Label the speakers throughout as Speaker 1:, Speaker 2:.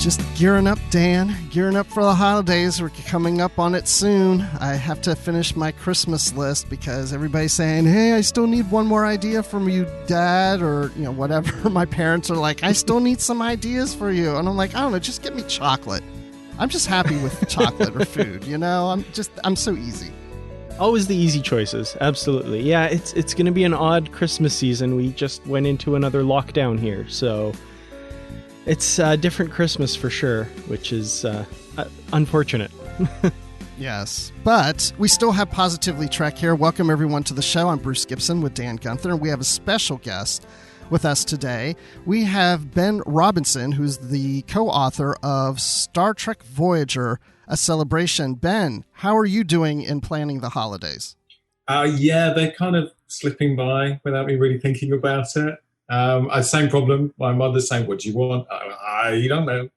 Speaker 1: Just gearing up, Dan. Gearing up for the holidays. We're coming up on it soon. I have to finish my Christmas list because everybody's saying, hey, I still need one more idea from you, Dad, or, whatever. My parents are like, I still need some ideas for you. And I'm like, I don't know, just get me chocolate. I'm just happy with chocolate or food, I'm so easy.
Speaker 2: Always the easy choices. Absolutely. Yeah, it's going to be an odd Christmas season. We just went into another lockdown here, so it's a different Christmas for sure, which is unfortunate.
Speaker 1: Yes, but we still have Positively Trek here. Welcome everyone to the show. I'm Bruce Gibson with Dan Gunther, and we have a special guest with us today. We have Ben Robinson, who's the co-author of Star Trek Voyager, A Celebration. Ben, how are you doing in planning the holidays?
Speaker 3: Yeah, they're kind of slipping by without me really thinking about it. Same problem. My mother's saying, what do you want? I don't know.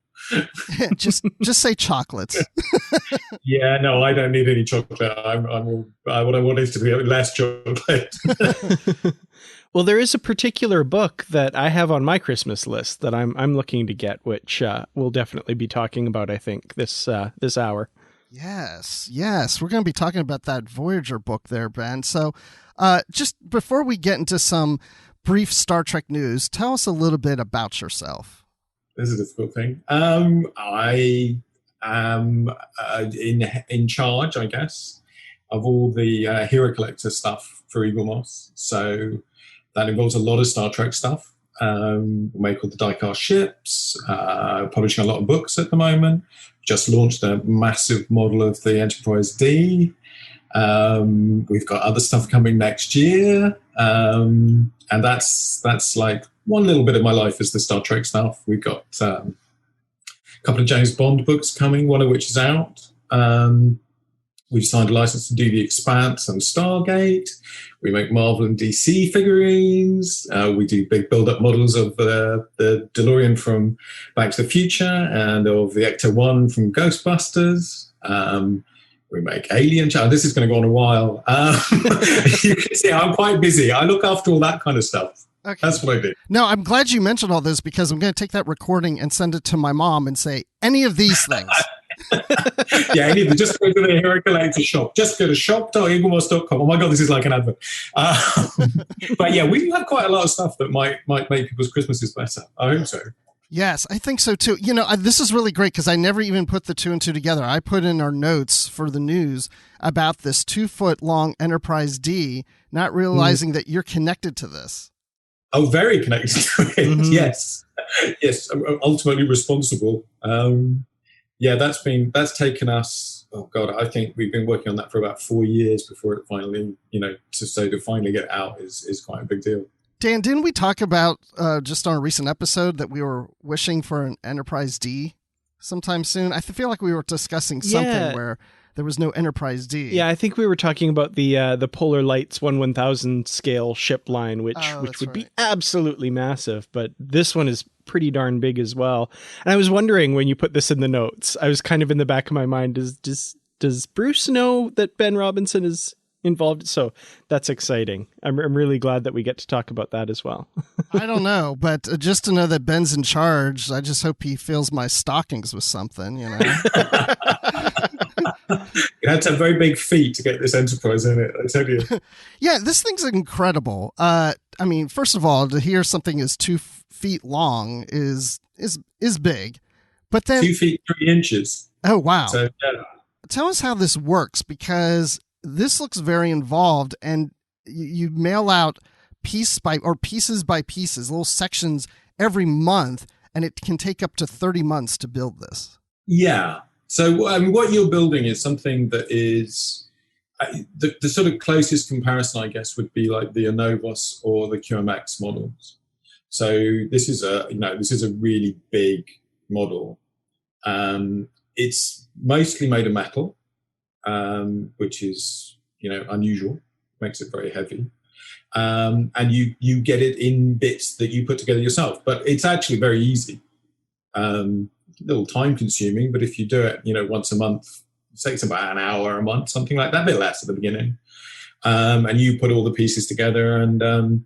Speaker 1: just say chocolates.
Speaker 3: Yeah, no, I don't need any chocolate. What I want is to be less chocolate.
Speaker 2: Well, there is a particular book that I have on my Christmas list that I'm looking to get, which we'll definitely be talking about, I think, this hour.
Speaker 1: Yes. We're going to be talking about that Voyager book there, Ben. So just before we get into some brief Star Trek news, tell us a little bit about yourself.
Speaker 3: This is a difficult thing. I am in charge, I guess, of all the Hero Collector stuff for Eaglemoss. So that involves a lot of Star Trek stuff. We make all the die-cast ships, publishing a lot of books at the moment. Just launched a massive model of the Enterprise D. We've got other stuff coming next year. And that's like one little bit of my life is the Star Trek stuff. We've got a couple of James Bond books coming, one of which is out. We've signed a license to do The Expanse and Stargate. We make Marvel and DC figurines. We do big build-up models of the DeLorean from Back to the Future and of the Ecto-1 from Ghostbusters. We make Alien Child. This is going to go on a while. You can see I'm quite busy. I look after all that kind of stuff. Okay. That's what I do.
Speaker 1: No, I'm glad you mentioned all this because I'm going to take that recording and send it to my mom and say, any of these things.
Speaker 3: Yeah, just go to the Hero Collector shop. Just go to shop.eaglemoss.com. Oh my God, this is like an advert. But yeah, we have quite a lot of stuff that might make people's Christmases better. I hope so.
Speaker 1: Yes, I think so too. This is really great because I never even put the two and two together. I put in our notes for the news about this 2-foot long Enterprise D, not realizing that you're connected to this.
Speaker 3: Oh, very connected to it. Mm-hmm. Yes. I'm ultimately responsible. Yeah, that's taken us. Oh God, I think we've been working on that for about 4 years before it finally, to finally get it out is quite a big deal.
Speaker 1: Dan, didn't we talk about just on a recent episode that we were wishing for an Enterprise D sometime soon? I feel like we were discussing something where there was no Enterprise D.
Speaker 2: Yeah, I think we were talking about the Polar Lights 1/1000 scale ship line, which would be absolutely massive. But this one is pretty darn big as well. And I was wondering when you put this in the notes, I was kind of in the back of my mind, does Bruce know that Ben Robinson is involved? So that's exciting. I'm really glad that we get to talk about that as well.
Speaker 1: I don't know, but just to know that Ben's in charge, I just hope he fills my stockings with something,
Speaker 3: You had to have very big feet to get this Enterprise in it, I tell you.
Speaker 1: Yeah, this thing's incredible. First of all, to hear something is 2 feet long is big, but then
Speaker 3: 2 feet 3 inches.
Speaker 1: Oh wow!
Speaker 3: So, yeah.
Speaker 1: Tell us how this works because this looks very involved, and you mail out pieces by pieces, little sections every month, and it can take up to 30 months to build this.
Speaker 3: Yeah. So what you're building is something that is the sort of closest comparison, I guess, would be like the Anovos or the QMX models. So this is a really big model. It's mostly made of metal, which is unusual, makes it very heavy. And you get it in bits that you put together yourself, but it's actually very easy. A little time consuming, but if you do it, once a month, it takes about an hour a month, something like that, a bit less at the beginning. And you put all the pieces together, and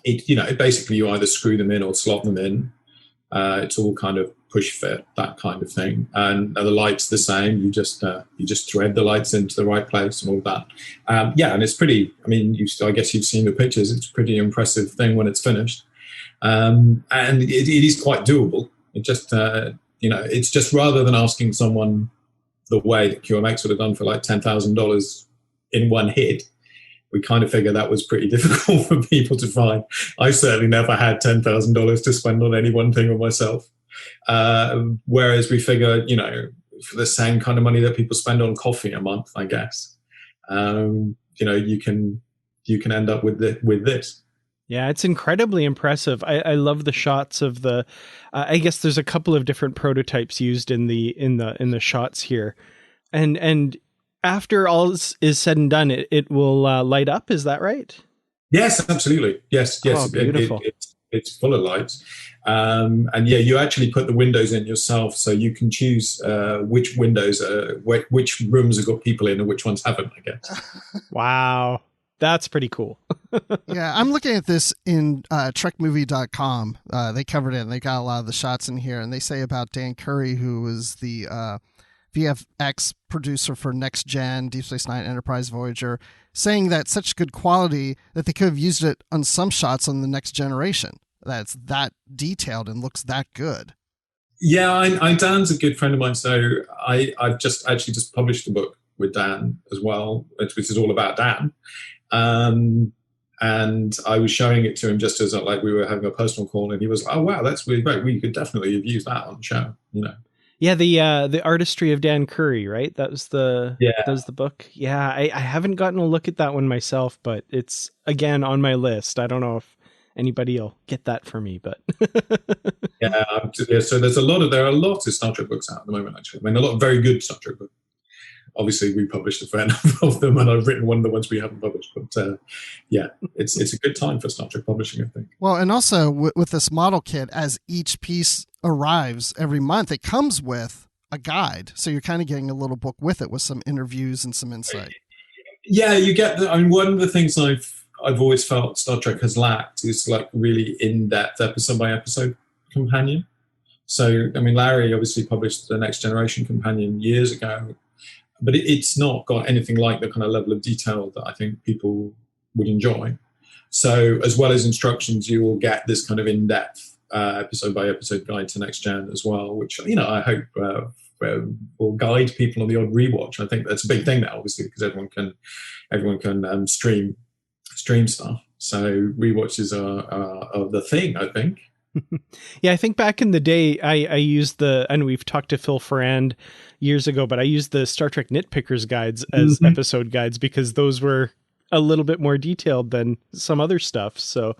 Speaker 3: it basically you either screw them in or slot them in. It's all kind of push fit, that kind of thing. And the lights the same. You just thread the lights into the right place and all that. And it's pretty. I mean, I guess you've seen the pictures. It's a pretty impressive thing when it's finished, and it is quite doable. It just it's just rather than asking someone the way that QMX would have done for like $10,000 in one hit. We kind of figured that was pretty difficult for people to find. I certainly never had $10,000 to spend on any one thing on myself. Whereas we figure, for the same kind of money that people spend on coffee a month, I guess, you can end up with this.
Speaker 2: Yeah, it's incredibly impressive. I love the shots of the. I guess there's a couple of different prototypes used in the shots here, and after all is said and done, it will light up. Is that right?
Speaker 3: Yes, absolutely. Yes.
Speaker 2: Oh, beautiful.
Speaker 3: It's full of lights. And you actually put the windows in yourself, so you can choose which windows, which rooms have got people in and which ones haven't, I guess.
Speaker 2: Wow. That's pretty cool.
Speaker 1: Yeah, I'm looking at this in trekmovie.com. They covered it, and they got a lot of the shots in here, and they say about Dan Curry, who was the VFX producer for Next Gen, Deep Space Nine, Enterprise, Voyager, saying that such good quality that they could have used it on some shots on the Next Generation. That's that detailed and looks that good.
Speaker 3: Yeah, Dan's a good friend of mine, so I've just published a book with Dan as well, which is all about Dan. And I was showing it to him just as like we were having a personal call, and he was like, "Oh wow, that's really great. We could definitely have used that on the show."
Speaker 2: Yeah, the artistry of Dan Curry, right? That was the book. Yeah, I haven't gotten a look at that one myself, but it's again on my list. I don't know if anybody will get that for me, but
Speaker 3: So there are a lot of Star Trek books out at the moment. Actually, I mean, a lot of very good Star Trek books. Obviously, we published a fair number of them, and I've written one of the ones we haven't published. But it's a good time for Star Trek publishing, I think.
Speaker 1: Well, and also with this model kit, as each piece arrives every month, it comes with a guide, so you're kind of getting a little book with it with some interviews and some insight.
Speaker 3: Yeah, you get. One of the things I've always felt Star Trek has lacked is like really in-depth episode by episode companion. So, I mean, Larry obviously published the Next Generation companion years ago. But it's not got anything like the kind of level of detail that I think people would enjoy. So as well as instructions, you will get this kind of in-depth episode-by-episode guide to Next Gen as well, which, I hope will guide people on the odd rewatch. I think that's a big thing now, obviously, because everyone can stream stuff. So rewatches are the thing, I think.
Speaker 2: Yeah, I think back in the day, I used and we've talked to Phil Ferrand years ago, but I used the Star Trek Nitpickers guides as episode guides because those were a little bit more detailed than some other stuff. So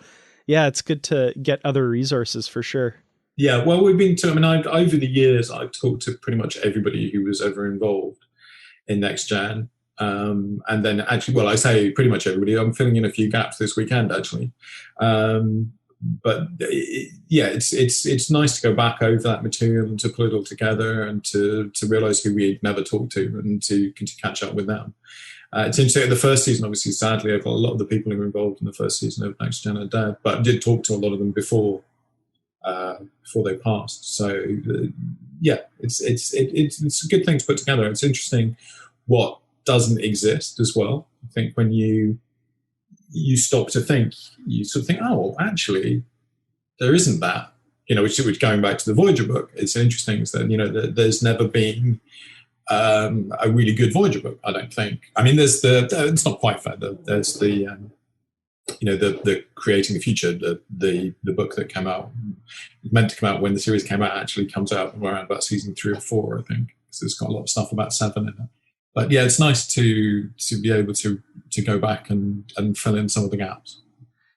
Speaker 2: yeah, it's good to get other resources for sure.
Speaker 3: Yeah, well, over the years, I've talked to pretty much everybody who was ever involved in Next Gen. And then actually, well, I say pretty much everybody. I'm filling in a few gaps this weekend, actually. But it's nice to go back over that material and to put it all together and to realize who we never talked to and to catch up with them. It's interesting. The first season, obviously, sadly, a lot of the people who were involved in the first season of Next Gen are dead, but I did talk to a lot of them before they passed. So it's a good thing to put together. It's interesting what doesn't exist as well. I think when you stop to think, you sort of think, oh, well, actually, there isn't that. Which going back to the Voyager book, it's interesting is that, there's never been a really good Voyager book, I don't think. I mean, there's it's not quite fair. There's the Creating the Future, the book that came out, meant to come out when the series came out, actually comes out around about season 3 or 4, I think. So it's got a lot of stuff about 7 in it. But yeah, it's nice to be able to go back and fill in some of the gaps.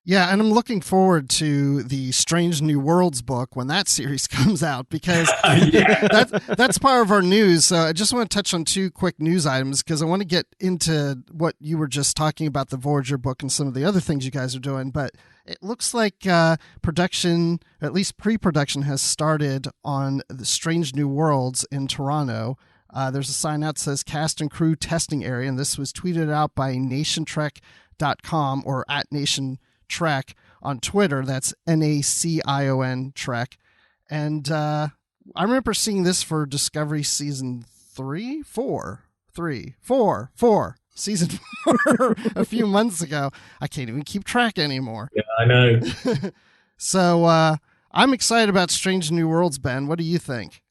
Speaker 1: Yeah, and I'm looking forward to the Strange New Worlds book when that series comes out, because that's part of our news. So I just want to touch on 2 quick news items, because I want to get into what you were just talking about, the Voyager book and some of the other things you guys are doing. But it looks like production, at least pre-production, has started on the Strange New Worlds in Toronto. There's a sign out that says cast and crew testing area, and this was tweeted out by nationtrek.com or at nationtrek on Twitter. That's NACION Trek. And I remember seeing this for Discovery season 4 season 4 a few months ago. I can't even keep track anymore.
Speaker 3: Yeah, I know.
Speaker 1: So I'm excited about Strange New Worlds, Ben. What do you think?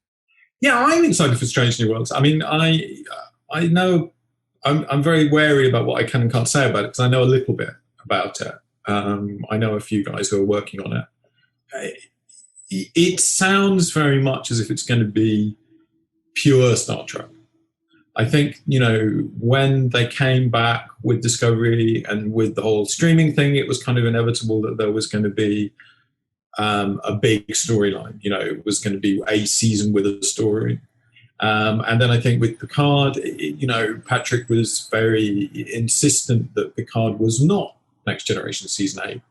Speaker 3: Yeah, I'm excited for Strange New Worlds. I mean, I know I'm very wary about what I can and can't say about it because I know a little bit about it. I know a few guys who are working on it. It sounds very much as if it's going to be pure Star Trek. I think, when they came back with Discovery and with the whole streaming thing, it was kind of inevitable that there was going to be a big storyline. It was going to be a season with a story. And then I think with Picard, Patrick was very insistent that Picard was not Next Generation Season 8.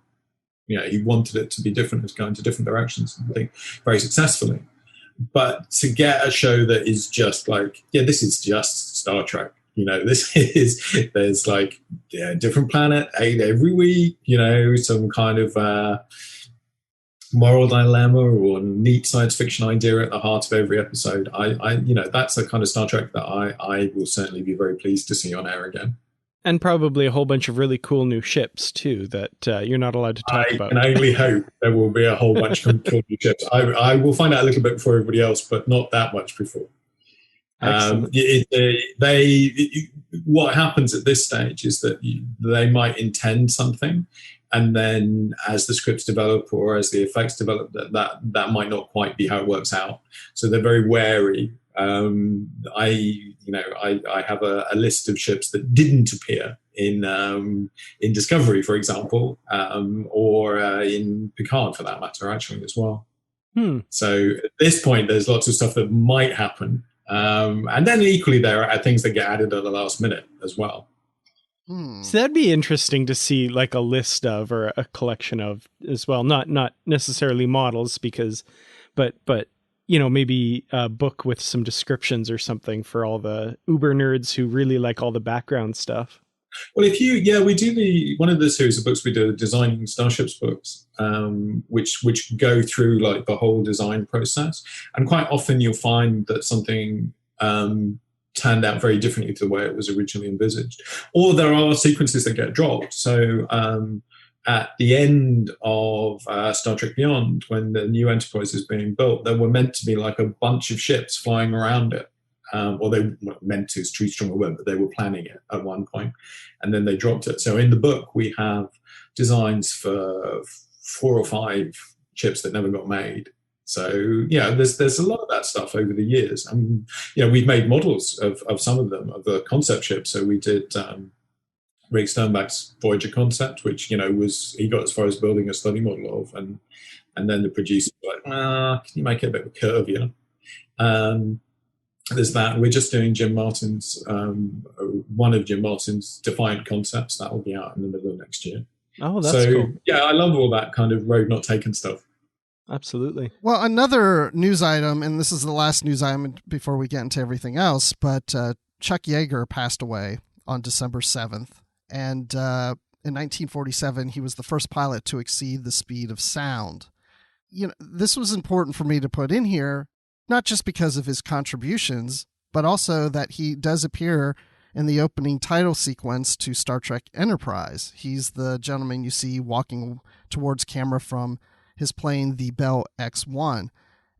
Speaker 3: He wanted it to be different, it was going to different directions, I think, very successfully. But to get a show that is just like, this is just Star Trek. There's like different planet, 8 every week, some kind of moral dilemma or neat science fiction idea at the heart of every episode. That's the kind of Star Trek that I will certainly be very pleased to see on air again.
Speaker 2: And probably a whole bunch of really cool new ships, too, that you're not allowed to talk about.
Speaker 3: I can only hope there will be a whole bunch of cool new ships. I will find out a little bit before everybody else, but not that much before. What happens at this stage is that they might intend something, and then as the scripts develop or as the effects develop, that might not quite be how it works out. So they're very wary. I have a list of ships that didn't appear in Discovery, for example, or in Picard, for that matter, actually, as well. So at this point, there's lots of stuff that might happen. And then equally, there are things that get added at the last minute as well.
Speaker 2: So that'd be interesting to see, like a list of or a collection of as well. Not necessarily models, but maybe a book with some descriptions or something for all the uber nerds who really like all the background stuff.
Speaker 3: Well, we do one of the series of books we do, Designing Starships books, which go through like the whole design process. And quite often you'll find that something turned out very differently to the way it was originally envisaged. Or there are sequences that get dropped. So at the end of Star Trek Beyond, when the new Enterprise is being built, there were meant to be like a bunch of ships flying around it. Or they were meant to, is too strong a word, but they were planning it at one point, and then they dropped it. So in the book, we have designs for 4 or 5 ships that never got made. So there's a lot of that stuff over the years, and we've made models of some of them, of the concept ships. So we did Rick Sternbach's Voyager concept, which he got as far as building a study model of, and then the producer was like, can you make it a bit curvier? There's that. We're just doing Jim Martin's, one of Jim Martin's Defiant concepts. That will be out in the middle of next year.
Speaker 2: Oh, that's cool.
Speaker 3: Yeah, I love all that kind of road not taken stuff.
Speaker 2: Absolutely.
Speaker 1: Well, another news item, and this is the last news item before we get into everything else, but Chuck Yeager passed away on December 7th. And in 1947, he was the first pilot to exceed the speed of sound. This was important for me to put in here, not just because of his contributions, but also that he does appear in the opening title sequence to Star Trek Enterprise. He's the gentleman you see walking towards camera from his plane, the Bell X-1.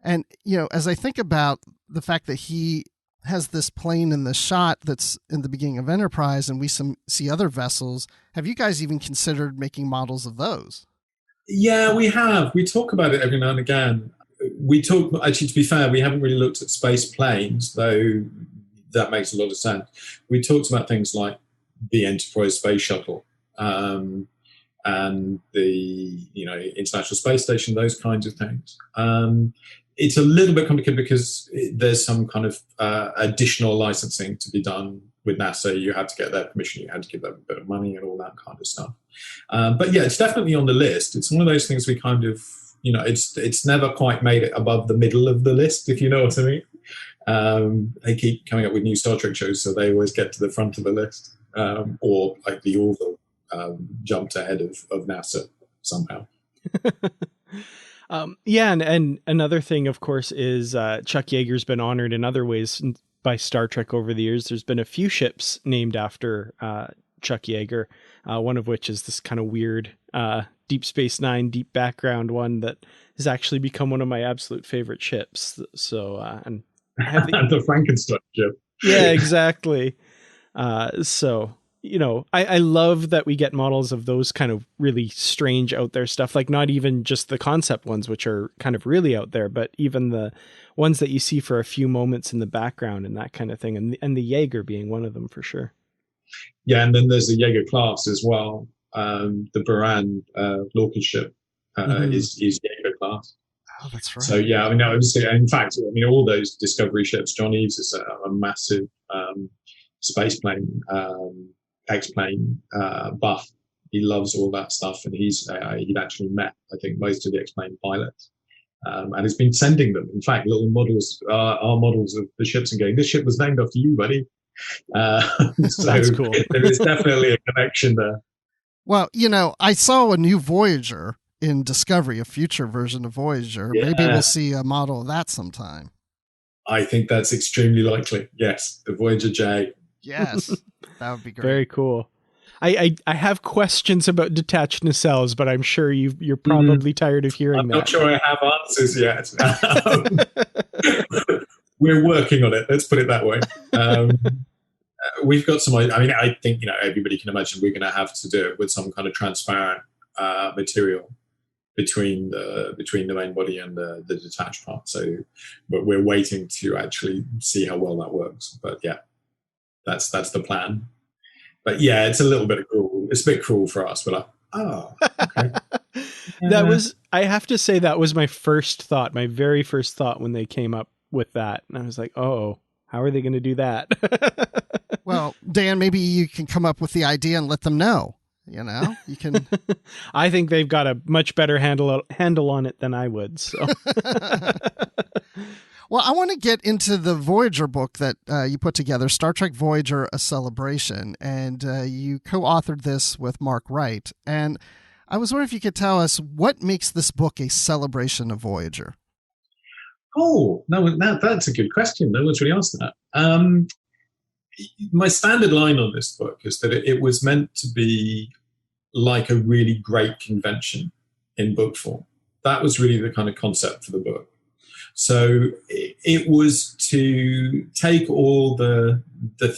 Speaker 1: And, as I think about the fact that he has this plane in the shot that's in the beginning of Enterprise and we see other vessels, have you guys even considered making models of those?
Speaker 3: Yeah, we have. We talk about it every now and again. Actually, to be fair, we haven't really looked at space planes, though that makes a lot of sense. We talked about things like the Enterprise space shuttle and the International Space Station, those kinds of things. It's a little bit complicated because there's some kind of additional licensing to be done with NASA. You had to get their permission, you had to give them a bit of money and all that kind of stuff. But yeah, it's definitely on the list. It's one of those things we kind of, it's never quite made it above the middle of the list, if you know what I mean. They keep coming up with new Star Trek shows, so they always get to the front of the list. Or like the Orville jumped ahead of NASA somehow.
Speaker 2: Yeah, and another thing, of course, is Chuck Yeager's been honored in other ways by Star Trek over the years. There's been a few ships named after Chuck Yeager, one of which is this kind of weird Deep Space Nine, deep background one that has actually become one of my absolute favorite ships. So, and I have
Speaker 3: the Frankenstein ship.
Speaker 2: Yeah, exactly. So, you know, I love that we get models of those kind of really strange out there stuff, like not even just the concept ones, which are kind of really out there, but even the ones that you see for a few moments in the background and that kind of thing. And the Jaeger being one of them for sure.
Speaker 3: Yeah, and then there's the Jaeger class as well. The Buran Lorca ship is Jaeger class.
Speaker 1: Oh, that's right.
Speaker 3: So yeah, I mean, obviously, in fact, I mean, all those Discovery ships. John Eves is a massive space plane, X-plane buff. He loves all that stuff, and he'd actually met, I think, most of the X-plane pilots, and has been sending them. In fact, little models, our models of the ships, and going, "This ship was named after you, buddy." So
Speaker 2: that's cool.
Speaker 3: There is definitely a connection there.
Speaker 1: Well, you know, I saw a new Voyager in Discovery, a future version of Voyager. Yeah. Maybe we'll see a model of that sometime.
Speaker 3: I think that's extremely likely. Yes, the Voyager J.
Speaker 1: Yes, that would be great.
Speaker 2: Very cool. I have questions about detached nacelles, but I'm sure you're probably tired of hearing that.
Speaker 3: I'm not sure I have answers yet. We're working on it. Let's put it that way. We've got some. I mean, I think everybody can imagine we're going to have to do it with some kind of transparent material between the main body and the detached part. So, but we're waiting to actually see how well that works. But yeah, that's the plan. But yeah, it's a little bit cruel. It's a bit cruel for us. We're like, oh, okay.
Speaker 2: That was. I have to say that was my first thought. My very first thought when they came up with that, and I was like, oh, how are they going to do that?
Speaker 1: Well, Dan, maybe you can come up with the idea and let them know. You know, you can.
Speaker 2: I think they've got a much better handle on it than I would. So,
Speaker 1: well, I want to get into the Voyager book that you put together, Star Trek Voyager: A Celebration, and you co-authored this with Mark Wright. And I was wondering if you could tell us what makes this book a celebration of Voyager.
Speaker 3: Oh, no, that's a good question. No one's really asked that. My standard line on this book is that it was meant to be like a really great convention in book form. That was really the kind of concept for the book. So it was to take all the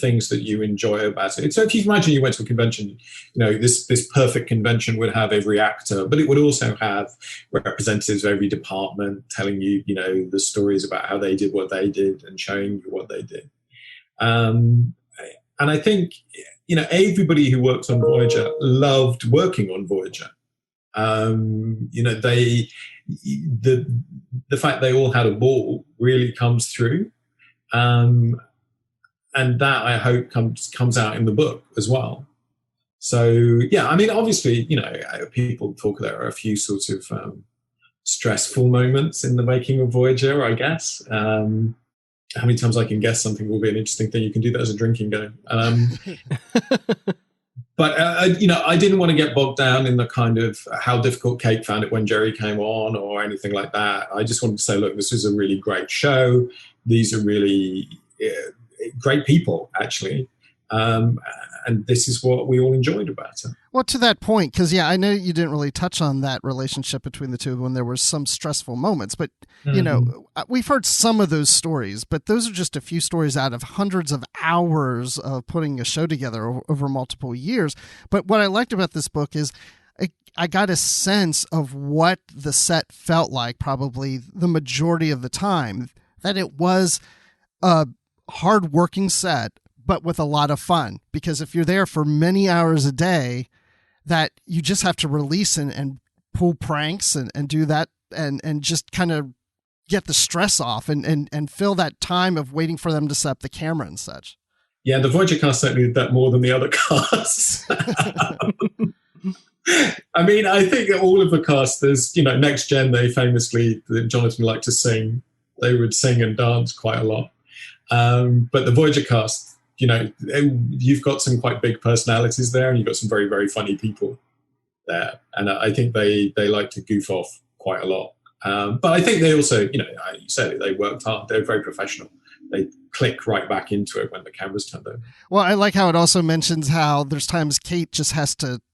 Speaker 3: things that you enjoy about it. So if you imagine you went to a convention, this perfect convention would have every actor, but it would also have representatives of every department telling you, the stories about how they did what they did and showing you what they did. And I think, everybody who works on Voyager loved working on Voyager. The fact they all had a ball really comes through. And that, I hope, comes out in the book as well. So, yeah, I mean, obviously, people talk, there are a few sort of stressful moments in the making of Voyager, I guess. How many times I can guess something will be an interesting thing. You can do that as a drinking game. But, I didn't want to get bogged down in the kind of how difficult Kate found it when Jerry came on or anything like that. I just wanted to say, look, this is a really great show. These are really great people, actually. And this is what we all enjoyed about it.
Speaker 1: Well, to that point, because, I know you didn't really touch on that relationship between the two when there were some stressful moments. But, we've heard some of those stories, but those are just a few stories out of hundreds of hours of putting a show together over multiple years. But what I liked about this book is I got a sense of what the set felt like probably the majority of the time, that it was a hard-working set, but with a lot of fun, because if you're there for many hours a day, that you just have to release and pull pranks and do that and just kind of get the stress off and fill that time of waiting for them to set up the camera and such.
Speaker 3: Yeah, the Voyager cast certainly did that more than the other casts. I mean, I think all of the cast, there's, Next Gen, Jonathan liked to sing. They would sing and dance quite a lot. But the Voyager cast, you've got some quite big personalities there, and you've got some very, very funny people there. And I think they like to goof off quite a lot. But I think they also, you said they worked hard. They're very professional. They click right back into it when the camera's turned on.
Speaker 1: Well, I like how it also mentions how there's times Kate just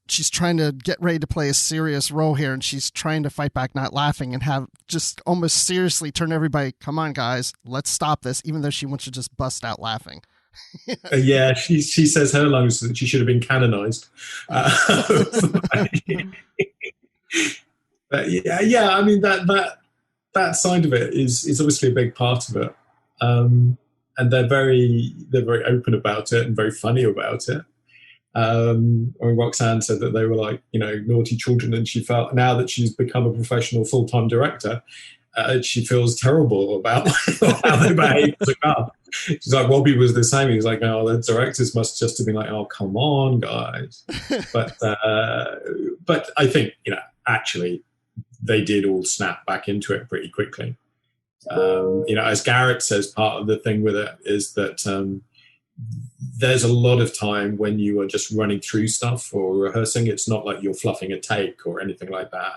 Speaker 1: she's trying to get ready to play a serious role here, and she's trying to fight back, not laughing, and have just almost seriously turn everybody, come on, guys, let's stop this, even though she wants to just bust out laughing.
Speaker 3: Yeah, she says her lines that she should have been canonized. But yeah, I mean, that side of it is obviously a big part of it. And they're very open about it and very funny about it. I mean, Roxanne said that they were like, naughty children, and she felt now that she's become a professional full-time director, she feels terrible about how they behave as a couple. She's like, Robbie was the same. He was like, oh, the directors must just have been like, oh, come on, guys. But I think, actually they did all snap back into it pretty quickly. As Garrett says, part of the thing with it is that there's a lot of time when you are just running through stuff or rehearsing. It's not like you're fluffing a take or anything like that.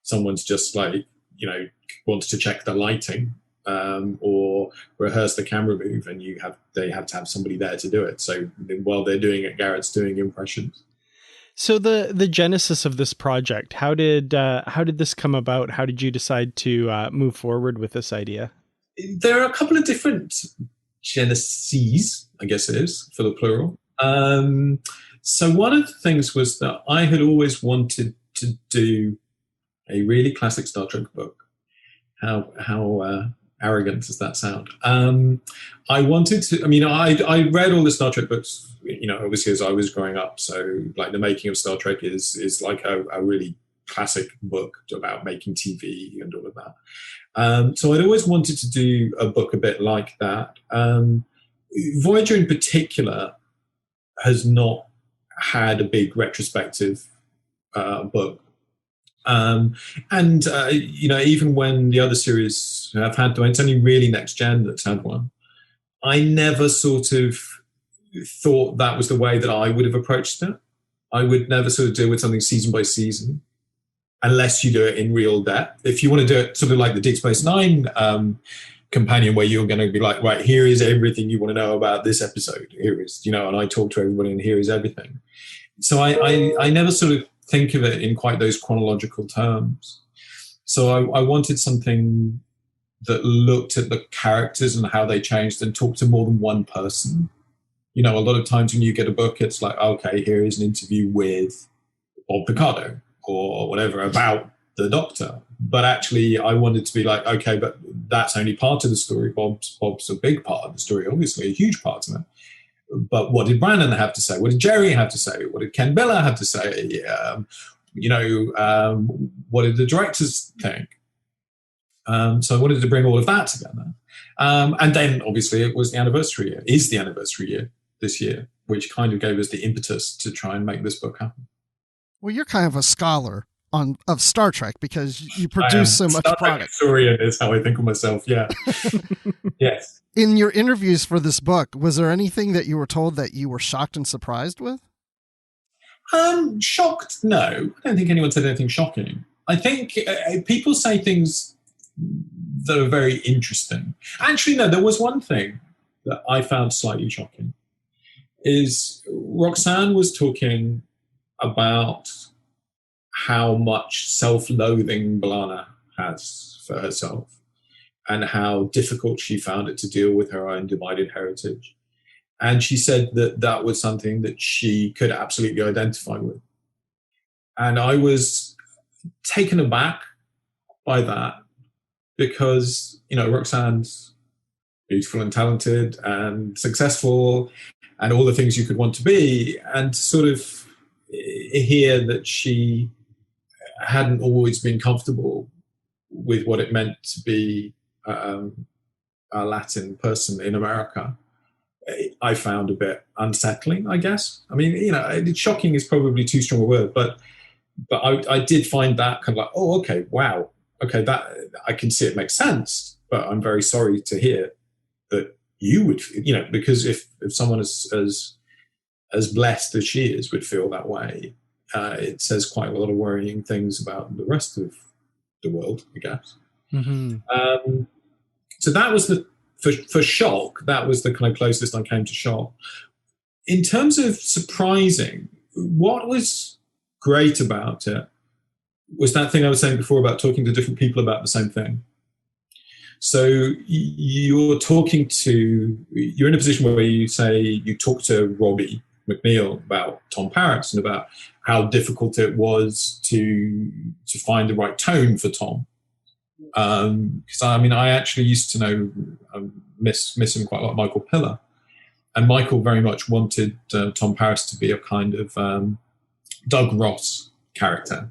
Speaker 3: Someone's just like, wants to check the lighting or rehearse the camera move, and they have to have somebody there to do it. So while they're doing it, Garrett's doing impressions.
Speaker 2: So the genesis of this project, how did this come about? How did you decide to move forward with this idea?
Speaker 3: There are a couple of different geneses, I guess it is, for the plural. So one of the things was that I had always wanted to do a really classic Star Trek book. How arrogant does that sound? I wanted to. I mean, I read all the Star Trek books, obviously as I was growing up. So, like, The Making of Star Trek is like a really classic book about making TV and all of that. So I'd always wanted to do a book a bit like that. Voyager in particular has not had a big retrospective book. Even when the other series have had one, it's only really Next Gen that's had one. I never sort of thought that was the way that I would have approached it. I would never sort of deal with something season by season, unless you do it in real depth. If you want to do it sort of like the Deep Space Nine companion, where you're going to be like, right, here is everything you want to know about this episode. Here is, and I talk to everybody, and here is everything. So I never sort of think of it in quite those chronological terms. So I wanted something that looked at the characters and how they changed and talked to more than one person. A lot of times when you get a book, it's like, okay, here is an interview with Bob Picardo or whatever about the Doctor. But actually, I wanted to be like, okay, but that's only part of the story. Bob's a big part of the story, obviously, a huge part of it. But what did Brandon have to say? What did Jerry have to say? What did Ken Biller have to say? What did the directors think? So I wanted to bring all of that together. And then, obviously, it was the anniversary year, is the anniversary year this year, which kind of gave us the impetus to try and make this book happen.
Speaker 1: Well, you're kind of a scholar of Star Trek because you produce so much
Speaker 3: Star Trek
Speaker 1: product.
Speaker 3: Historian is how I think of myself, yeah. Yes.
Speaker 1: In your interviews for this book, was there anything that you were told that you were shocked and surprised with?
Speaker 3: Shocked? No. I don't think anyone said anything shocking. I think people say things that are very interesting. Actually, no, there was one thing that I found slightly shocking. Is Roxanne was talking about how much self-loathing B'Elanna has for herself and how difficult she found it to deal with her own divided heritage. And she said that that was something that she could absolutely identify with. And I was taken aback by that because, Roxanne's beautiful and talented and successful and all the things you could want to be, and to sort of hear that she hadn't always been comfortable with what it meant to be a Latin person in America, I found a bit unsettling, I guess. I mean, shocking is probably too strong a word, but I did find that kind of like, oh, okay, wow. Okay, that I can see it makes sense, but I'm very sorry to hear that you would, because if someone as blessed as she is would feel that way, it says quite a lot of worrying things about the rest of the world, I guess.
Speaker 2: Mm-hmm.
Speaker 3: So that was for shock, that was the kind of closest I came to shock. In terms of surprising, what was great about it was that thing I was saying before about talking to different people about the same thing. So you're in a position where you say you talk to Robbie McNeil about Tom Paris and about how difficult it was to find the right tone for Tom. Because I actually used to know, miss him quite a lot, Michael Piller. And Michael very much wanted Tom Paris to be a kind of Doug Ross character,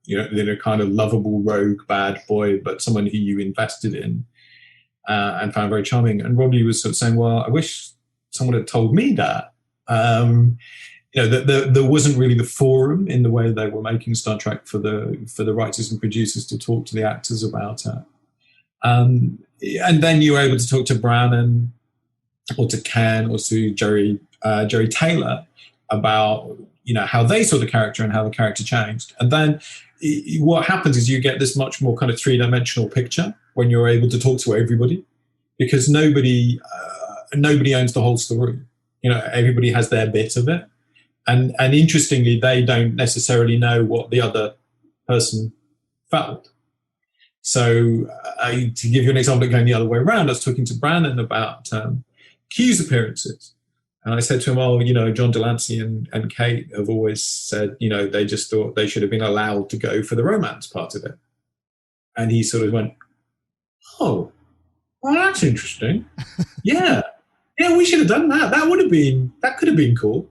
Speaker 3: a kind of lovable rogue bad boy, but someone who you invested in and found very charming. And Robbie was sort of saying, well, I wish someone had told me that. There wasn't really the forum in the way they were making Star Trek for the writers and producers to talk to the actors about it. And then you were able to talk to Brannon or to Ken or to Jerry Taylor about how they saw the character and how the character changed. And then what happens is you get this much more kind of three-dimensional picture when you're able to talk to everybody, because nobody owns the whole story. Everybody has their bit of it. And interestingly, they don't necessarily know what the other person felt. So to give you an example of going the other way around, I was talking to Brannon about Q's appearances. And I said to him, John Delancey and Kate have always said, they just thought they should have been allowed to go for the romance part of it. And he sort of went, oh, well, that's interesting. Yeah, we should have done that. That could have been cool.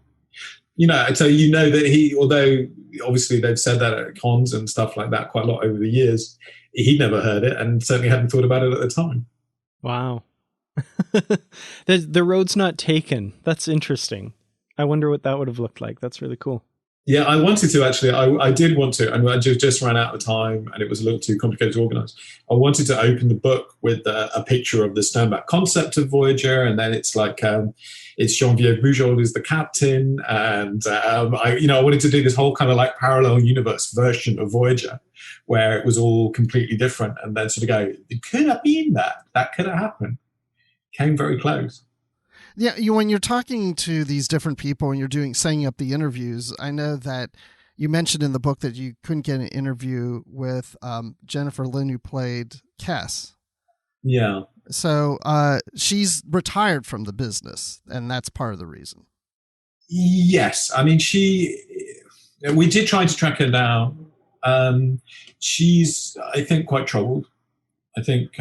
Speaker 3: So that he, although obviously they've said that at cons and stuff like that quite a lot over the years, he'd never heard it and certainly hadn't thought about it at the time.
Speaker 2: Wow. The road's not taken. That's interesting. I wonder what that would have looked like. That's really cool.
Speaker 3: Yeah, I wanted to actually. I did want to, and I just ran out of time, and it was a little too complicated to organise. I wanted to open the book with a picture of the stand-back concept of Voyager, and then it's like it's Jean-Pierre Bujold is the captain, and I wanted to do this whole kind of like parallel universe version of Voyager, where it was all completely different, and then sort of go, it could have been that could have happened. Came very close.
Speaker 1: Yeah, when you're talking to these different people and you're setting up the interviews, I know that you mentioned in the book that you couldn't get an interview with Jennifer Lynn, who played Kes.
Speaker 3: Yeah.
Speaker 1: So she's retired from the business, and that's part of the reason.
Speaker 3: Yes. I mean, we did try to track her down. She's, I think, quite troubled. I think...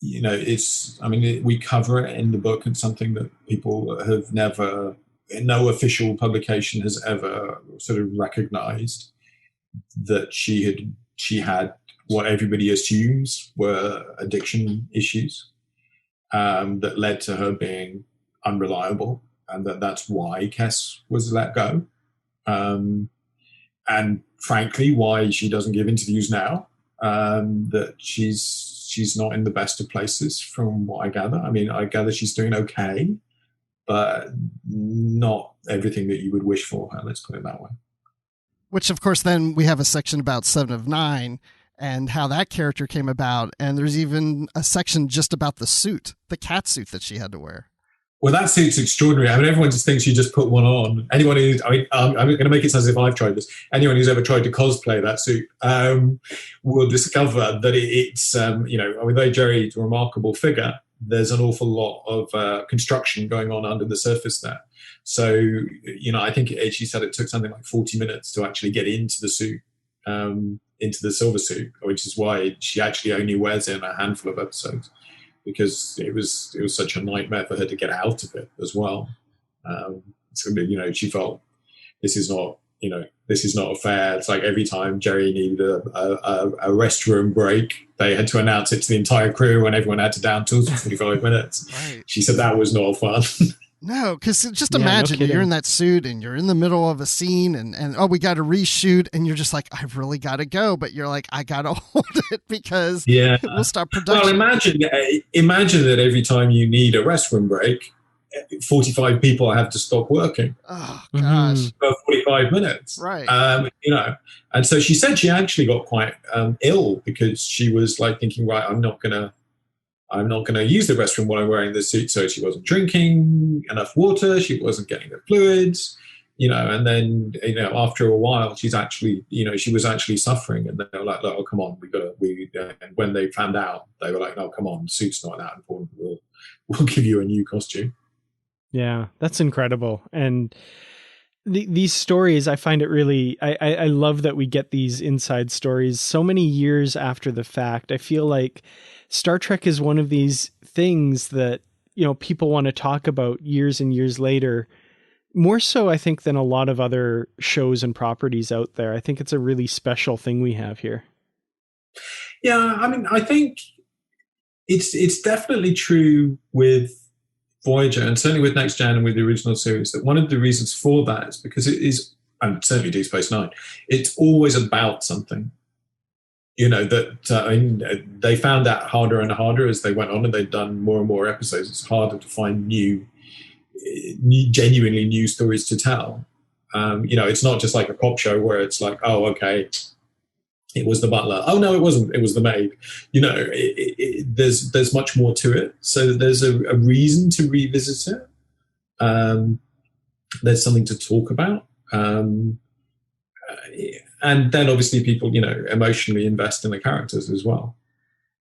Speaker 3: we cover it in the book, and something that people have never, no official publication has ever sort of recognized, that she had what everybody assumes were addiction issues that led to her being unreliable, and that's why Kes was let go. And frankly, why she doesn't give interviews now, that she's not in the best of places from what I gather. I mean, I gather she's doing okay, but not everything that you would wish for her, let's put it that way.
Speaker 1: Which, of course, then we have a section about 7 of 9 and how that character came about. And there's even a section just about the suit, the cat suit that she had to wear.
Speaker 3: Well, that suit's extraordinary. I mean, everyone just thinks you just put one on. Anyone who's, I'm going to make it sound as if I've tried this. Anyone who's ever tried to cosplay that suit will discover that it's, although Jerry's a remarkable figure, there's an awful lot of construction going on under the surface there. So, I think she said it took something like 40 minutes to actually get into the suit, into the silver suit, which is why she actually only wears it in a handful of episodes, because it was such a nightmare for her to get out of it as well. She felt this is not fair. It's like every time Jerry needed a restroom break, they had to announce it to the entire crew, and everyone had to down tools for 45 minutes. Right. She said that was not fun.
Speaker 1: No, because just imagine you're in that suit and you're in the middle of a scene and we got to reshoot, and you're just like, I've really got to go, but you're like, I got to hold it because we'll start production.
Speaker 3: Well, imagine that every time you need a restroom break, 45 people have to stop working.
Speaker 1: Oh gosh,
Speaker 3: for 45 minutes,
Speaker 1: right?
Speaker 3: And so she said she actually got quite ill because she was like thinking, right, I'm not gonna use the restroom while I'm wearing this suit. So she wasn't drinking enough water, she wasn't getting the fluids, and then after a while she was actually suffering, and they were like, oh, come on, and when they found out, they were like, oh, come on, the suit's not that important, we'll give you a new costume.
Speaker 2: Yeah, that's incredible. And these stories, I find it really, I love that we get these inside stories so many years after the fact. I feel like Star Trek is one of these things that, people want to talk about years and years later, more so, I think, than a lot of other shows and properties out there. I think it's a really special thing we have here.
Speaker 3: Yeah, I mean, I think it's definitely true with Voyager, and certainly with Next Gen and with the original series, that one of the reasons for that is because it is, and certainly Deep Space Nine, it's always about something. That they found that harder and harder as they went on, and they've done more and more episodes. It's harder to find new, genuinely new stories to tell. It's not just like a cop show where it's like, oh, okay, it was the butler. Oh no, it wasn't. It was the maid. There's much more to it. So there's a reason to revisit it. There's something to talk about. And then obviously people, emotionally invest in the characters as well.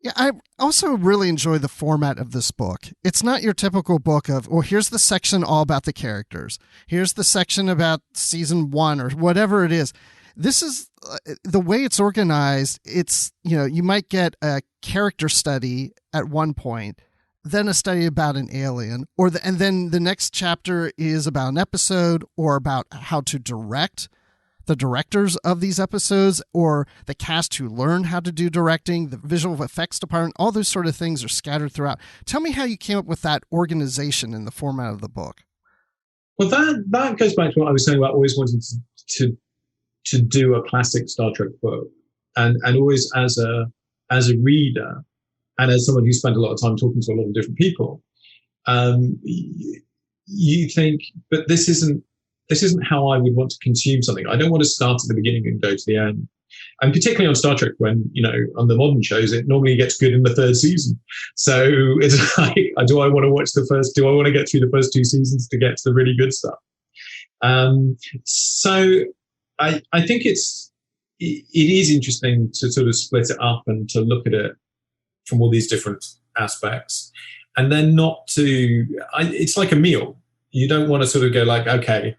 Speaker 1: Yeah, I also really enjoy the format of this book. It's not your typical book of, well, here's the section all about the characters. Here's the section about season 1 or whatever it is. This is the way it's organized. It's, you might get a character study at one point, then a study about an alien, and then the next chapter is about an episode or about how to direct the directors of these episodes or the cast who learn how to do directing, the visual effects department, all those sort of things are scattered throughout. Tell me how you came up with that organization in the format of the book.
Speaker 3: Well, that goes back to what I was saying about always wanting to do a classic Star Trek book, and always as a reader and as someone who spent a lot of time talking to a lot of different people, you think, but this isn't how I would want to consume something. I don't want to start at the beginning and go to the end. And particularly on Star Trek, when, on the modern shows, it normally gets good in the 3rd season. So it's like, do I want to get through the first 2 seasons to get to the really good stuff? So I think it is interesting to sort of split it up and to look at it from all these different aspects, and then it's like a meal. You don't want to sort of go like, okay,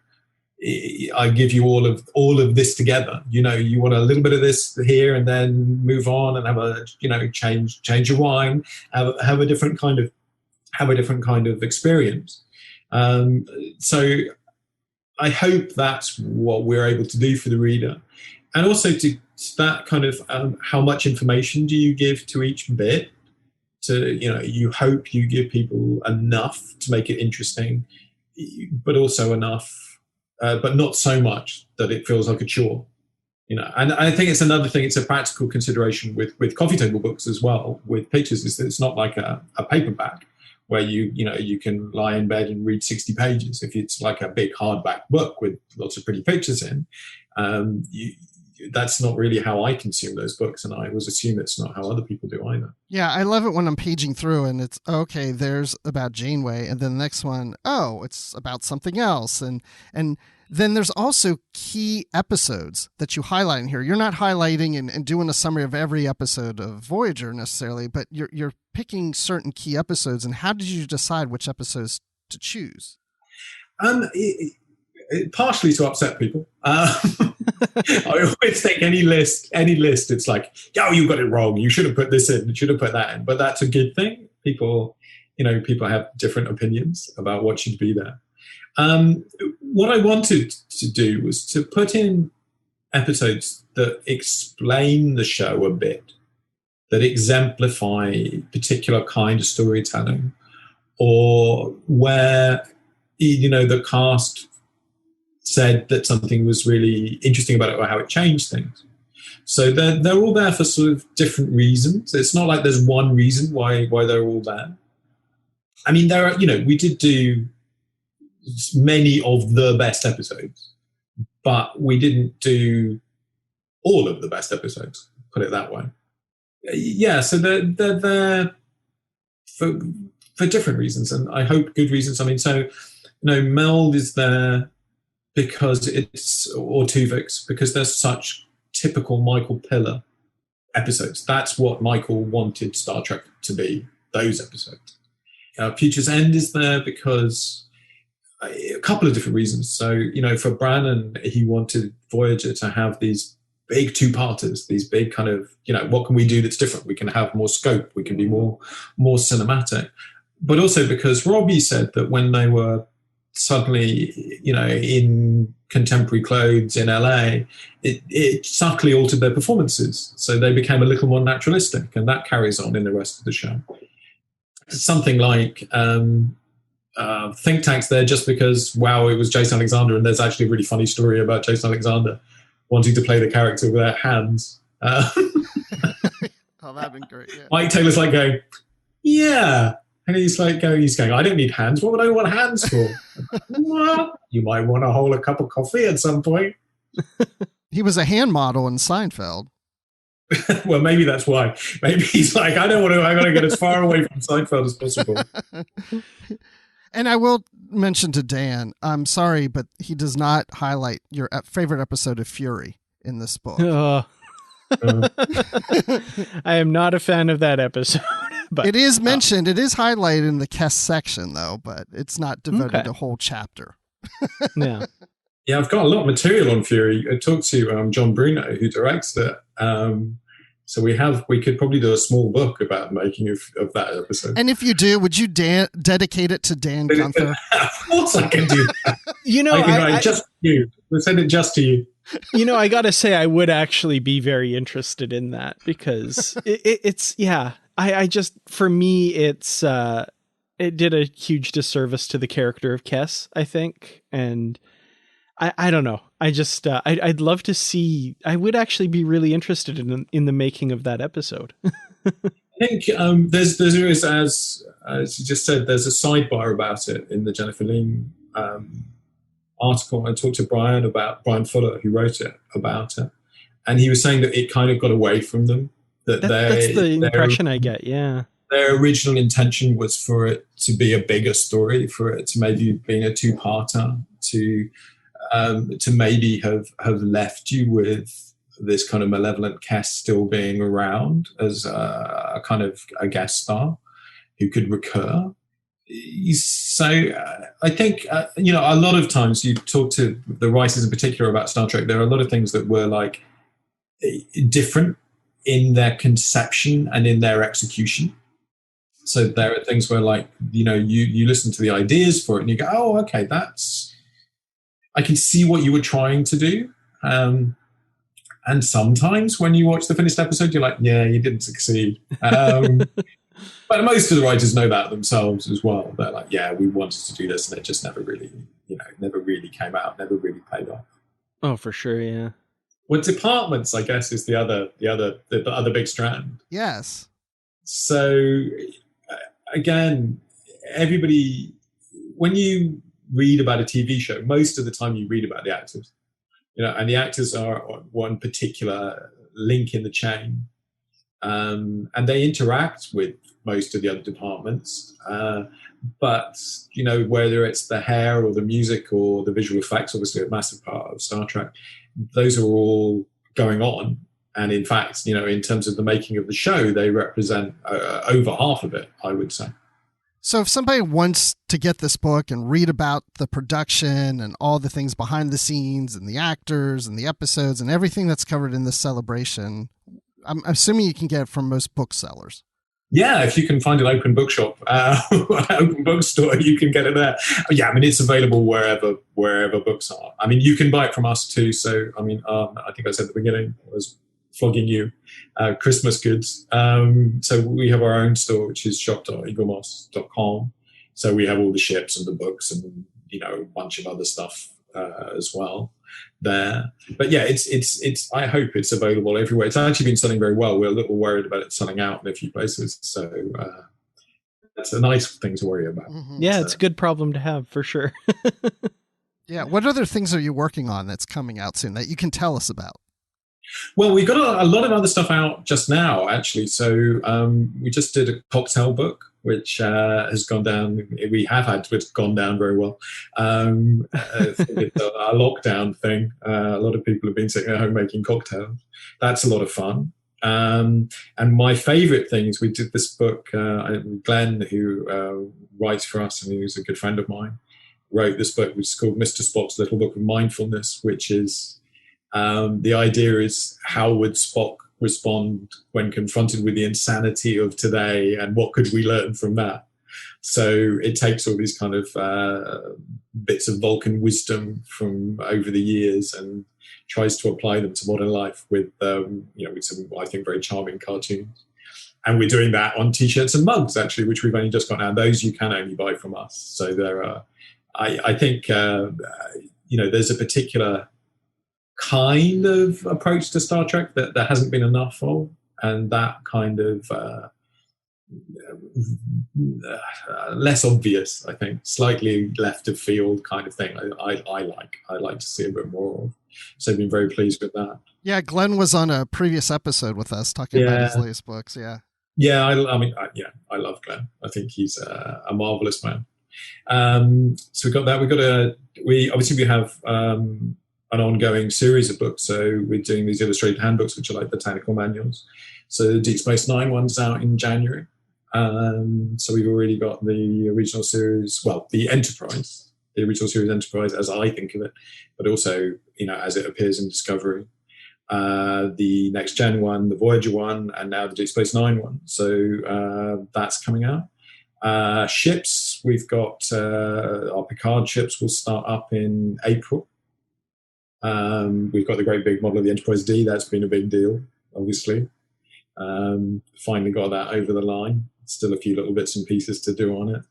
Speaker 3: I give you all of this together. You want a little bit of this here, and then move on and have a change your wine, have a different kind of experience. So I hope that's what we're able to do for the reader, and also to that kind of how much information do you give to each bit. You hope you give people enough to make it interesting, but also enough. But not so much that it feels like a chore, And I think it's another thing. It's a practical consideration with coffee table books as well. With pictures, is that it's not like a paperback where you can lie in bed and read 60 pages. If it's like a big hardback book with lots of pretty pictures in, that's not really how I consume those books, and I always assume it's not how other people do either.
Speaker 1: Yeah, I love it when I'm paging through and it's, okay, there's about Janeway, and then the next one, oh, it's about something else. And then there's also key episodes that you highlight in here. You're not highlighting and doing a summary of every episode of Voyager necessarily, but you're picking certain key episodes. And how did you decide which episodes to choose?
Speaker 3: Partially to upset people. I always think any list, it's like, oh, you got it wrong. You should have put this in. You should have put that in. But that's a good thing. People have different opinions about what should be there. What I wanted to do was to put in episodes that explain the show a bit, that exemplify a particular kind of storytelling, or where, the cast said that something was really interesting about it or how it changed things. So they're all there for sort of different reasons. It's not like there's one reason why they're all there. I mean, there are, we did do many of the best episodes, but we didn't do all of the best episodes, put it that way. Yeah, so they're there for different reasons, and I hope good reasons. I mean, so, Meld is there because or Tuvix, because they're such typical Michael Piller episodes. That's what Michael wanted Star Trek to be, those episodes. Future's End is there because a couple of different reasons. So, for Brannon, he wanted Voyager to have these big two-parters, these big kind of, what can we do that's different? We can have more scope. We can be more cinematic. But also because Robbie said that when they were suddenly, in contemporary clothes in LA, it subtly altered their performances. So they became a little more naturalistic, and that carries on in the rest of the show. Something like Think Tank's there just because, wow, it was Jason Alexander, and there's actually a really funny story about Jason Alexander wanting to play the character without hands.
Speaker 1: Oh, that'd been great. Yeah.
Speaker 3: Mike Taylor's like going, yeah. And he's like going, I don't need hands. What would I want hands for? Well, you might want to hold a cup of coffee at some point.
Speaker 1: He was a hand model in Seinfeld.
Speaker 3: Well, maybe that's why. Maybe he's like, I got to get as far away from Seinfeld as possible.
Speaker 1: And I will mention to Dan, I'm sorry, but he does not highlight your favorite episode of Fury in this book.
Speaker 2: I am not a fan of that episode. But
Speaker 1: it is mentioned. It is highlighted in the Kess section, though, but it's not devoted to a whole chapter.
Speaker 2: Yeah.
Speaker 3: Yeah, I've got a lot of material on Fury. I talked to John Bruno, who directs it. So we could probably do a small book about the making of that episode.
Speaker 1: And if you do, would you dedicate it to Dan Gunther?
Speaker 3: Of course I can do that. I can write just to you. We'll send it just to you.
Speaker 2: I got to say, I would actually be very interested in that because it's, yeah. I just, for me, it did a huge disservice to the character of Kess, I think. And I don't know. I just, I'd love to see, I would actually be really interested in the making of that episode.
Speaker 3: I think there's as you just said, there's a sidebar about it in the Jennifer Lean article. I talked to Brian Fuller, who wrote it, about it. And he was saying that it kind of got away from them. That's
Speaker 2: the impression I get, yeah.
Speaker 3: Their original intention was for it to be a bigger story, for it to maybe being a two-parter, to maybe have left you with this kind of malevolent Kess still being around as a kind of a guest star who could recur. So I think, a lot of times you talk to the writers in particular about Star Trek, there are a lot of things that were like different in their conception and in their execution. So there are things where, like, you listen to the ideas for it and you go, oh, okay, I can see what you were trying to do. And sometimes when you watch the finished episode, you're like, yeah, you didn't succeed. But most of the writers know that themselves as well. They're like, yeah, we wanted to do this, and it just never really came out, never really paid off.
Speaker 2: Oh, for sure, yeah.
Speaker 3: Well, departments, I guess, is the other big strand.
Speaker 1: Yes.
Speaker 3: So, again, everybody, when you read about a TV show, most of the time you read about the actors, and the actors are one particular link in the chain, and they interact with most of the other departments. But, whether it's the hair or the music or the visual effects, obviously a massive part of Star Trek, those are all going on. And in fact, in terms of the making of the show, they represent over half of it, I would say.
Speaker 1: So if somebody wants to get this book and read about the production and all the things behind the scenes and the actors and the episodes and everything that's covered in this celebration, I'm assuming you can get it from most booksellers.
Speaker 3: Yeah, if you can find an open bookshop, open bookstore, you can get it there. Yeah, I mean, it's available wherever books are. I mean, you can buy it from us too. So, I mean, I think I said at the beginning, I was flogging you, Christmas goods. So we have our own store, which is shop.eaglemoss.com. So we have all the ships and the books and, a bunch of other stuff as well there. But yeah, it's I hope it's available everywhere. It's actually been selling very well. We're a little worried about it selling out in a few places. So That's a nice thing to worry about.
Speaker 1: Mm-hmm.
Speaker 2: Yeah, it's a good problem to have for sure.
Speaker 1: Yeah. What other things are you working on that's coming out soon that you can tell us about?
Speaker 3: Well, we've got a lot of other stuff out just now, actually. So we just did a cocktail book, which has gone down. We have had, it's gone down very well. I think it's a lockdown thing. A lot of people have been sitting at home making cocktails. That's a lot of fun. And my favorite thing is we did this book. Glenn, who writes for us and who's a good friend of mine, wrote this book, which is called Mr. Spock's Little Book of Mindfulness, which is the idea is how would Spock respond when confronted with the insanity of today, and what could we learn from that? So it takes all these kind of bits of Vulcan wisdom from over the years and tries to apply them to modern life with with some, I think, very charming cartoons. And we're doing that on T-shirts and mugs, actually, which we've only just got now. Those you can only buy from us. So there are, I think, there's a particular kind of approach to Star Trek that there hasn't been enough of, and that kind of less obvious, I think, slightly left of field kind of thing. I like to see a bit more of. So I've been very pleased with that.
Speaker 1: Yeah, Glenn was on a previous episode with us talking about his latest books. Yeah,
Speaker 3: I love Glenn. I think he's a marvelous man. So we got that. We have an ongoing series of books. So we're doing these illustrated handbooks, which are like botanical manuals. So the Deep Space Nine one's out in January. So we've already got the original series, the Enterprise, the original series Enterprise, as I think of it, but also, as it appears in Discovery. The Next Gen one, the Voyager one, and now the Deep Space Nine one. So that's coming out. Ships, we've got our Picard ships will start up in April. We've got the great big model of the Enterprise D. That's been a big deal, obviously. Finally got that over the line. Still a few little bits and pieces to do on it.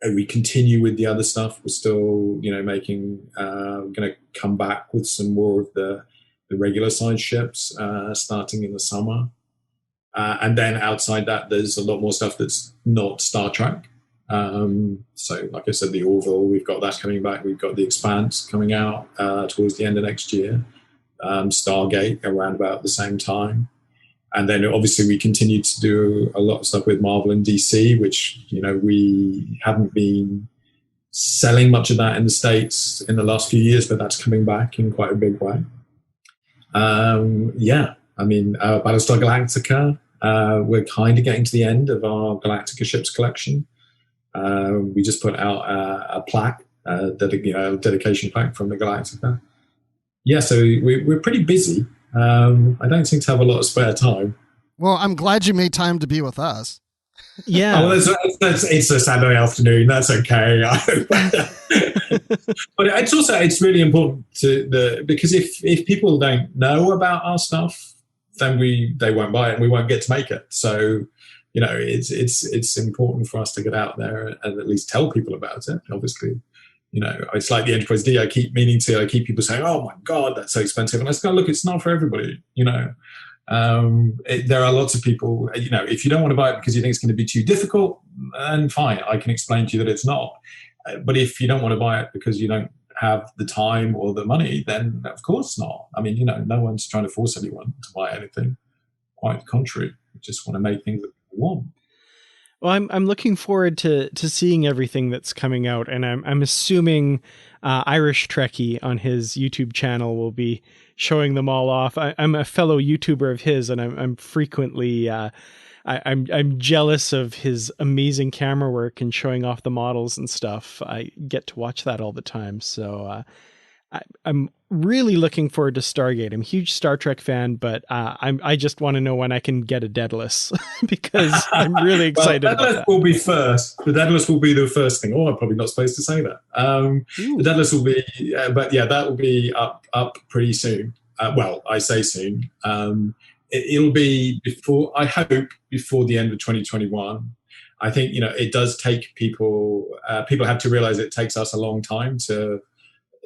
Speaker 3: And we continue with the other stuff. We're still, making, going to come back with some more of the regular size ships starting in the summer. And then outside that, there's a lot more stuff that's not Star Trek. So like I said, the Orville, we've got that coming back. We've got the Expanse coming out towards the end of next year. Stargate around about the same time. And then obviously we continue to do a lot of stuff with Marvel and DC, which, we haven't been selling much of that in the States in the last few years, but that's coming back in quite a big way. Battlestar Galactica, we're kind of getting to the end of our Galactica ships collection. We just put out a plaque, a dedication plaque from the Galactica. Yeah, so we're pretty busy. I don't seem to have a lot of spare time.
Speaker 1: Well, I'm glad you made time to be with us.
Speaker 2: Yeah.
Speaker 3: It's a Saturday afternoon. That's okay. But it's really important because if people don't know about our stuff, then they won't buy it and we won't get to make it. So, it's important for us to get out there and at least tell people about it. Obviously, it's like the Enterprise D. I keep people saying, "Oh my God, that's so expensive," and I say, "Look, it's not for everybody." There are lots of people. If you don't want to buy it because you think it's going to be too difficult, then fine, I can explain to you that it's not. But if you don't want to buy it because you don't have the time or the money, then of course not. I mean, no one's trying to force anyone to buy anything. Quite the contrary, we just want to make things that people want.
Speaker 2: Well, I'm looking forward to seeing everything that's coming out, and I'm assuming Irish Trekkie on his YouTube channel will be showing them all off. I'm a fellow YouTuber of his, and I'm frequently I'm jealous of his amazing camera work and showing off the models and stuff. I get to watch that all the time, so I'm really looking forward to Stargate. I'm a huge Star Trek fan, but I just want to know when I can get a Daedalus because I'm really excited about that.
Speaker 3: Will be first. The Daedalus will be the first thing. Oh, I'm probably not supposed to say that. The Daedalus will be, that will be up pretty soon. I say soon. It'll be before the end of 2021. I think, it does take people have to realize it takes us a long time to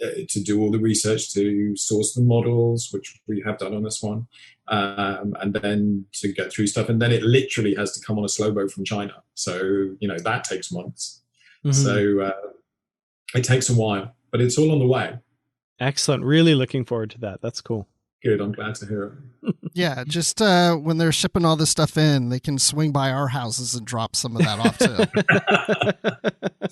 Speaker 3: to do all the research to source the models, which we have done on this one, and then to get through stuff. And then it literally has to come on a slow boat from China. So, that takes months. Mm-hmm. So it takes a while, but it's all on the way.
Speaker 2: Excellent. Really looking forward to that. That's cool.
Speaker 3: Good. I'm glad to hear it.
Speaker 1: Yeah, just when they're shipping all this stuff in, they can swing by our houses and drop some of that off too.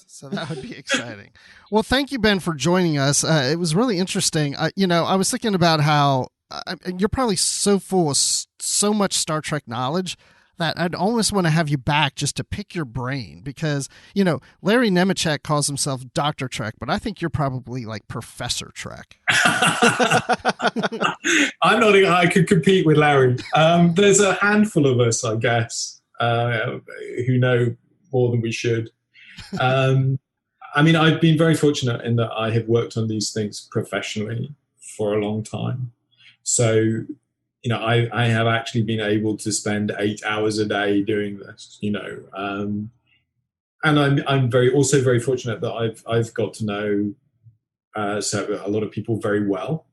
Speaker 1: So that would be exciting. Well, thank you, Ben, for joining us. It was really interesting. I was thinking about how you're probably so full of so much Star Trek knowledge that I'd almost want to have you back just to pick your brain because, Larry Nemeczek calls himself Dr. Trek, but I think you're probably like Professor Trek.
Speaker 3: I could compete with Larry. There's a handful of us, I guess, who know more than we should. I've been very fortunate in that I have worked on these things professionally for a long time. So, I have actually been able to spend 8 hours a day doing this, and I'm also very fortunate that I've got to know a lot of people very well.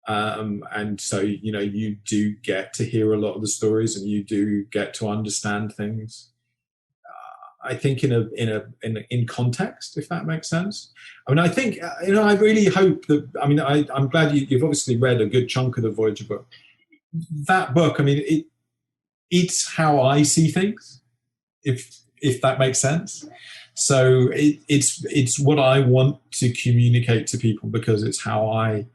Speaker 3: And so, you do get to hear a lot of the stories and you do get to understand things. I think in context, if that makes sense. I think, I really hope that, I'm glad you've obviously read a good chunk of the Voyager book. That book, it's how I see things, if that makes sense. So it's what I want to communicate to people because it's how I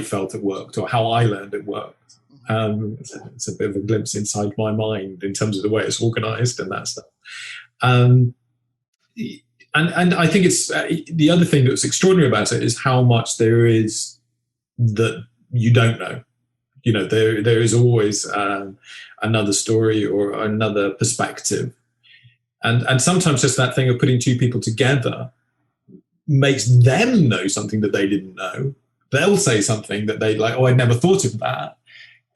Speaker 3: felt it worked or how I learned it worked. It's a bit of a glimpse inside my mind in terms of the way it's organized and that stuff. And I think it's the other thing that's extraordinary about it is how much there is that you don't know. There is always another story or another perspective. And sometimes just that thing of putting two people together makes them know something that they didn't know. They'll say something that they like, I'd never thought of that.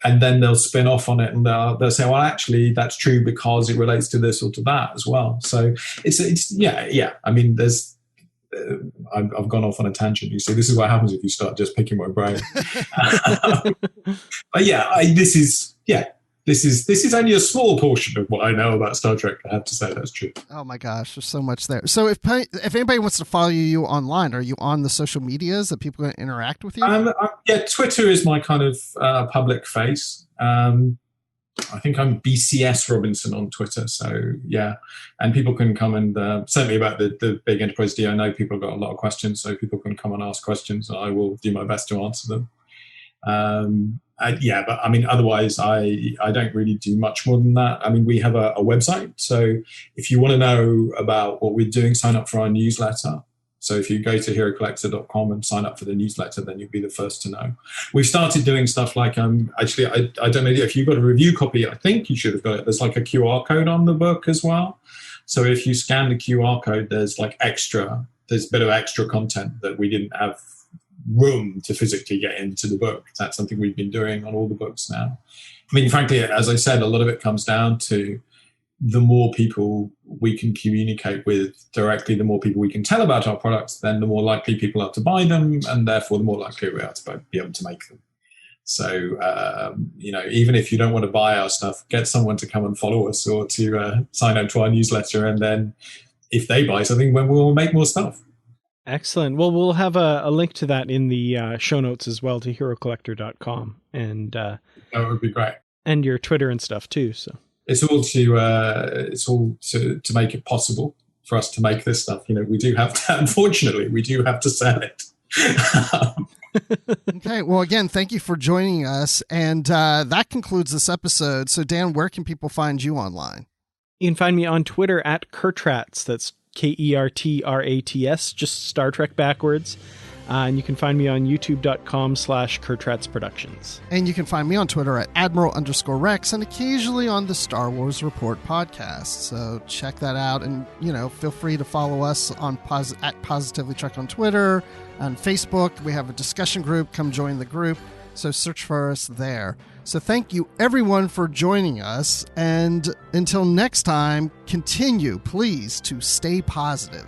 Speaker 3: And then they'll spin off on it and they'll say, well, actually, that's true because it relates to this or to that as well. So it's yeah. There's I've gone off on a tangent. You see, this is what happens if you start just picking my brain. But this is only a small portion of what I know about Star Trek. I have to say that's true.
Speaker 1: Oh my gosh, there's so much there. So if anybody wants to follow you online, are you on the social medias that people can interact with you?
Speaker 3: Twitter is my kind of public face. I think I'm BCS Robinson on Twitter. So yeah, and people can come and certainly about the big enterprise deal. I know people have got a lot of questions, so people can come and ask questions. And I will do my best to answer them. But otherwise, I don't really do much more than that. We have a website. So if you want to know about what we're doing, sign up for our newsletter. So if you go to herocollector.com and sign up for the newsletter, then you'll be the first to know. We've started doing stuff like, actually, I don't know if you've got a review copy, I think you should have got it. There's like a QR code on the book as well. So if you scan the QR code, there's a bit of extra content that we didn't have room to physically get into the book. That's something we've been doing on all the books now. Frankly, as I said, a lot of it comes down to the more people we can communicate with directly, the more people we can tell about our products, then the more likely people are to buy them, and therefore the more likely we are to be able to make them. So, even if you don't want to buy our stuff, get someone to come and follow us or to sign up to our newsletter, and then if they buy something, we'll make more stuff.
Speaker 2: Excellent. Well, we'll have a link to that in the show notes as well, to herocollector.com. And that
Speaker 3: would be great.
Speaker 2: And your Twitter and stuff too. So
Speaker 3: it's all to make it possible for us to make this stuff. We do have to, unfortunately, we do have to sell it.
Speaker 1: Okay. Well, again, thank you for joining us. And that concludes this episode. So Dan, where can people find you online?
Speaker 2: You can find me on Twitter at Kertrats. That's KERTRATS, just Star Trek backwards. And you can find me on youtube.com/Kertrats Productions.
Speaker 1: And you can find me on Twitter at Admiral_Rex and occasionally on the Star Wars Report podcast. So check that out. And, feel free to follow us on at Positively Trek on Twitter, on Facebook. We have a discussion group. Come join the group. So search for us there. So thank you, everyone, for joining us. And until next time, continue, please, to stay positive.